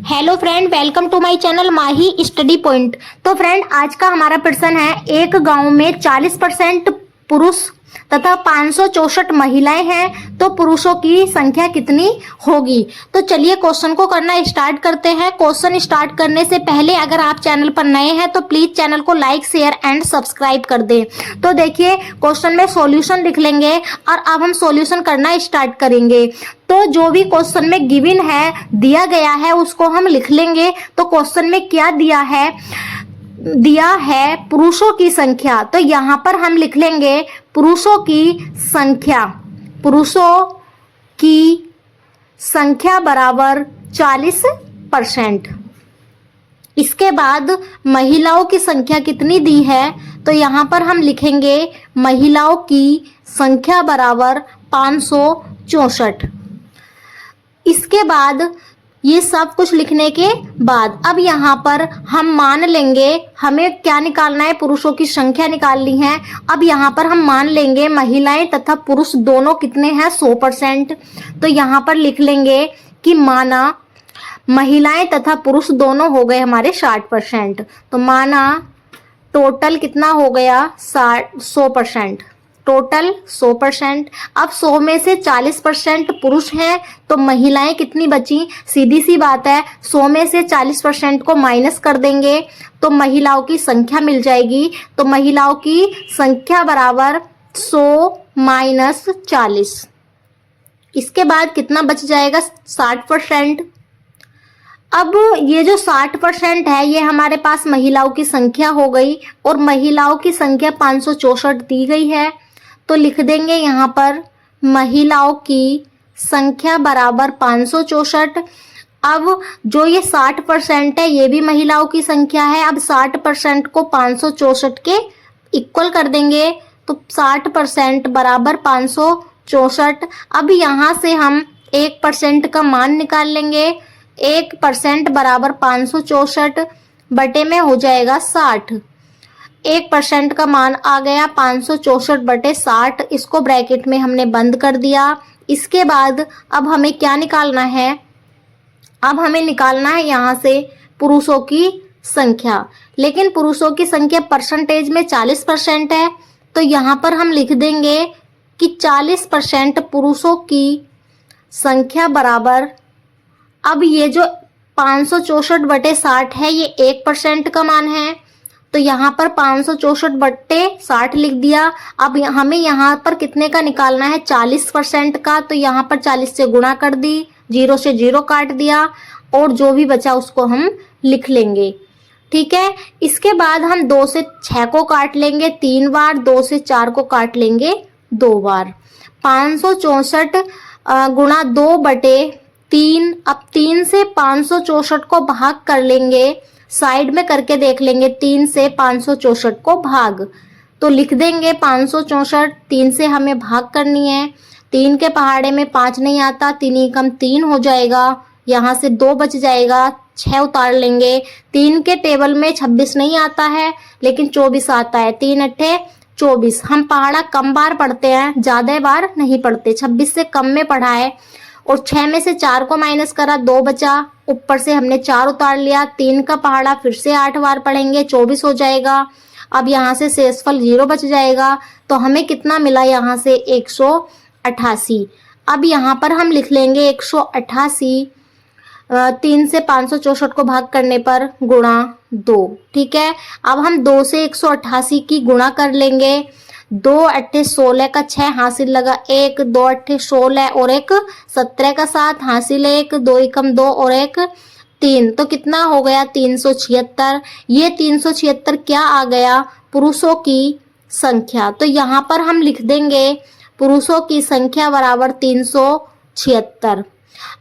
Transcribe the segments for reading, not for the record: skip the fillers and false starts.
Hello friend, welcome to my channel Mahi study point. तो friend, आज का हमारा प्रश्न है, एक गांव में 40% पुरुष तथा 564 महिलाएं हैं, तो पुरुषों की संख्या कितनी होगी। तो चलिए क्वेश्चन को करना स्टार्ट करते हैं। क्वेश्चन स्टार्ट करने से पहले अगर आप चैनल पर नए हैं तो प्लीज चैनल को लाइक, शेयर एंड सब्सक्राइब कर दें। तो देखिए, क्वेश्चन में सॉल्यूशन लिख लेंगे और अब हम सॉल्यूशन करना स्टार्ट करेंगे। तो जो भी क्वेश्चन में गिवन है, दिया गया है, उसको हम लिख लेंगे। तो क्वेश्चन में क्या दिया है पुरुषों की संख्या। तो यहाँ पर हम लिख लेंगे पुरुषों की संख्या बराबर 40%। इसके बाद महिलाओं की संख्या कितनी दी है, तो यहाँ पर हम लिखेंगे महिलाओं की संख्या बराबर 564। इसके बाद ये सब कुछ लिखने के बाद अब यहाँ पर हम मान लेंगे, हमें क्या निकालना है, पुरुषों की संख्या निकालनी है। अब यहाँ पर हम मान लेंगे महिलाएं तथा पुरुष दोनों कितने हैं, 100%। तो यहाँ पर लिख लेंगे कि माना महिलाएं तथा पुरुष दोनों हो गए हमारे 60%। तो माना टोटल कितना हो गया, 100%। टोटल 100%। अब 100 में से 40% पुरुष हैं, तो महिलाएं कितनी बची। सीधी सी बात है, 100 में से 40% को माइनस कर देंगे तो महिलाओं की संख्या मिल जाएगी। तो महिलाओं की संख्या बराबर 100 माइनस 40। इसके बाद कितना बच जाएगा, 60%। अब ये जो 60% है, ये हमारे पास महिलाओं की संख्या हो गई और महिलाओं की संख्या 564 दी गई है। तो लिख देंगे यहाँ पर महिलाओं की संख्या बराबर 564। अब जो ये 60% है, ये भी महिलाओं की संख्या है। अब 60% को 564 के इक्वल कर देंगे, तो 60% बराबर 564। अब यहाँ से हम 1% का मान निकाल लेंगे। 1% बराबर 564 बटे में हो जाएगा 60। 1% का मान आ गया 564 बटे 60। इसको ब्रैकेट में हमने बंद कर दिया। इसके बाद अब हमें क्या निकालना है, अब हमें निकालना है यहाँ से पुरुषों की संख्या। लेकिन पुरुषों की संख्या परसेंटेज में 40% है, तो यहाँ पर हम लिख देंगे कि 40% पुरुषों की संख्या बराबर, अब ये जो 564 बटे 60 है, ये 1% का मान है। तो यहाँ पर 564 बटे 60 लिख दिया। अब हमें यहाँ पर कितने का निकालना है, 40% का। तो यहाँ पर 40 से गुणा कर दी, 0 से 0 काट दिया और जो भी बचा उसको हम लिख लेंगे। ठीक है। इसके बाद हम 2 से 6 को काट लेंगे 3 बार, 2 से 4 को काट लेंगे 2 बार। 564 गुणा 2 बटे 3। अब 3 से 564 को भाग कर लेंगे, साइड में करके देख लेंगे। 3 से 564 को भाग, तो लिख देंगे 564। 3 से हमें भाग करनी है। 3 के पहाड़े में 5 नहीं आता, 3 कम 3 हो जाएगा। यहाँ से 2 बच जाएगा, 6 उतार लेंगे। 3 के टेबल में 26 नहीं आता है, लेकिन 24 आता है। 3 अट्ठे 24। हम पहाड़ा कम बार पढ़ते हैं, ज्यादा बार नहीं पढ़ते। 26 से कम में पढ़ा है। और 6 में से 4 को माइनस करा, 2 बचा। ऊपर से हमने 4 उतार लिया। 3 का पहाड़ा फिर से 8 बार पढ़ेंगे, 24 हो जाएगा। अब यहाँ से शेषफल 0 बच जाएगा। तो हमें कितना मिला यहाँ से, 188। अब यहाँ पर हम लिख लेंगे 188 3 से 564 को भाग करने पर गुणा 2। ठीक है। अब हम 2 से 188 की गुणा कर लेंगे। 2 अट्ठे 16 का 6 हासिल लगा 1, 2 अट्ठे 16 और 1 17 का 7 हासिल 1, 2 एकम 2 और 1 3। तो कितना हो गया, 376। ये 376 क्या आ गया, पुरुषों की संख्या। तो यहाँ पर हम लिख देंगे पुरुषों की संख्या बराबर 376।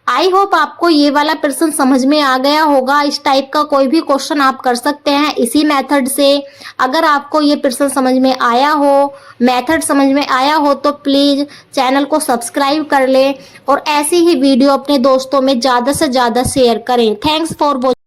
आई होप आपको ये वाला प्रश्न समझ में आ गया होगा। इस टाइप का कोई भी क्वेश्चन आप कर सकते हैं इसी मेथड से। अगर आपको ये प्रश्न समझ में आया हो, मेथड समझ में आया हो, तो प्लीज़ चैनल को सब्सक्राइब कर लें और ऐसी ही वीडियो अपने दोस्तों में ज़्यादा से ज़्यादा शेयर करें। Thanks for watching.